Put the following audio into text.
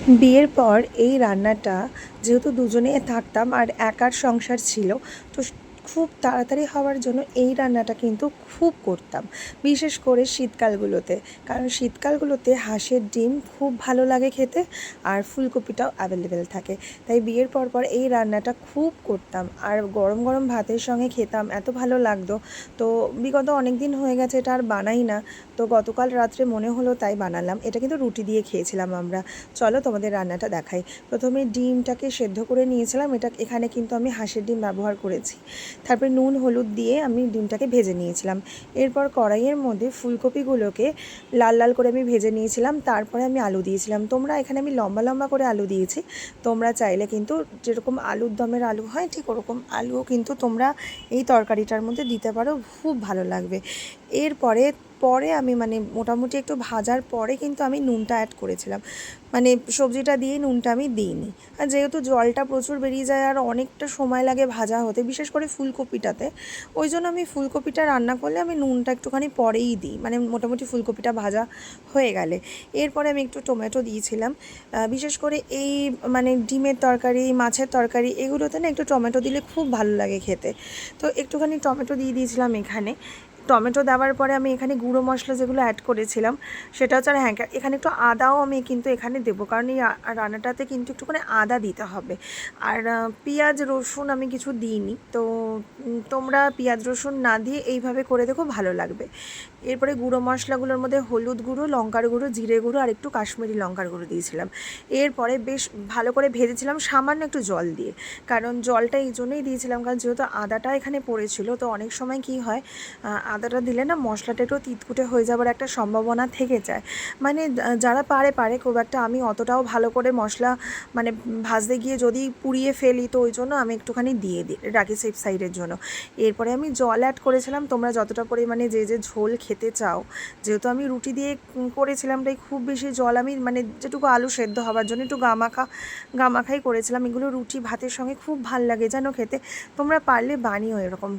বিয়ের পর এই রান্নাটা যেহেতু দুজনে থাকতাম আর একার সংসার ছিল, তো খুব তাড়াতাড়ি হওয়ার জন্য এই রান্নাটা কিন্তু খুব করতাম, বিশেষ করে শীতকালগুলোতে। কারণ শীতকালগুলোতে হাঁসের ডিম খুব ভালো লাগে খেতে, আর ফুলকপিটাও অ্যাভেলেবেল থাকে। তাই বিয়ের পর এই রান্নাটা খুব করতাম, আর গরম গরম ভাতের সঙ্গে খেতাম, এত ভালো লাগতো। তো বিগত অনেক দিন হয়ে গেছে এটা আর বানাই না, তো গতকাল রাত্রে মনে হলো তাই বানালাম। এটা কিন্তু রুটি দিয়ে খেয়েছিলাম আমরা। চলো তোমাদের রান্নাটা দেখাই। প্রথমে ডিমটাকে সেদ্ধ করে নিয়েছিলাম, এখানে কিন্তু আমি হাঁসের ডিম ব্যবহার করেছি। তারপরে নুন হলুদ দিয়ে আমি ডিমটাকে ভেজে নিয়েছিলাম। এরপর কড়াইয়ের মধ্যে ফুলকপিগুলোকে লাল লাল করে আমি ভেজে নিয়েছিলাম। তারপরে আমি আলু দিয়েছিলাম। তোমরা এখানে আমি লম্বা লম্বা করে আলু দিয়েছি, তোমরা চাইলে কিন্তু যেরকম আলুর দমের আলু হয় ঠিক ওরকম আলুও কিন্তু তোমরা এই তরকারিটার মধ্যে দিতে পারো, খুব ভালো লাগবে। এরপরে আমি মোটামুটি একটু ভাজার পরে কিন্তু আমি নুনটা অ্যাড করেছিলাম, সবজিটা দিয়ে নুনটা আমি দিইনি। আর যেহেতু জলটা প্রচুর বেরিয়ে যায় আর অনেকটা সময় লাগে ভাজা হতে, বিশেষ করে ফুলকপিটাতে, ওই জন্য আমি ফুলকপিটা রান্না করলে আমি নুনটা একটুখানি পরেই দিই, মোটামুটি ফুলকপিটা ভাজা হয়ে গেলে। এরপরে আমি একটু টমেটো দিয়েছিলাম। বিশেষ করে এই ডিমের তরকারি, মাছের তরকারি, এগুলোতে না একটু টমেটো দিলে খুব ভালো লাগে খেতে। তো একটুখানি টমেটো দিয়ে দিয়েছিলাম এখানে। টমেটো দেওয়ার পরে আমি এখানে গুঁড়ো মশলা যেগুলো অ্যাড করেছিলাম সেটা হচ্ছে, আর হ্যাঁ, এখানে একটু আদাও আমি কিন্তু এখানে দেবো, কারণ এই রান্নাটাতে কিন্তু একটুখানি আদা দিতে হবে। আর পেঁয়াজ রসুন আমি কিছু দিইনি, তো তোমরা পেঁয়াজ রসুন না দিয়ে এইভাবে করে দেখো, ভালো লাগবে। এরপরে গুঁড়ো মশলাগুলোর মধ্যে হলুদ গুঁড়ো, লঙ্কার গুঁড়ো, জিরে গুঁড়ো আর একটু কাশ্মীরি লঙ্কার গুঁড়ো দিয়েছিলাম। এরপরে বেশ ভালো করে ভেজেছিলাম সামান্য একটু জল দিয়ে, কারণ জলটা এই জন্যই দিয়েছিলাম কারণ যেহেতু আদাটা এখানে পড়েছিল, তো অনেক সময় কি হয়, আদাটা দিলে না মশলাটা একটু তিতকুটে হয়ে যাওয়ার একটা সম্ভাবনা থেকে যায়। যারা পারে খুব একটা, আমি অতটাও ভালো করে মশলা ভাজতে গিয়ে যদি পুড়িয়ে ফেলি, তো ওই জন্য আমি একটুখানি দিয়ে দিই, রাখি সেফ সাইডের জন্য। এরপরে আমি জল অ্যাড করেছিলাম, তোমরা যতটা পরিমাণে যে ঝোল খেতে চাও। যেহেতু আমি রুটি দিয়ে করেছিলাম, তাই খুব বেশি জল আমি যেটুকু আলু সেদ্ধ হওয়ার জন্য একটু গামাখাই করেছিলাম। এগুলো রুটি ভাতের সঙ্গে খুব ভাল লাগে যেন খেতে। তোমরা পারলে বানিও এরকম।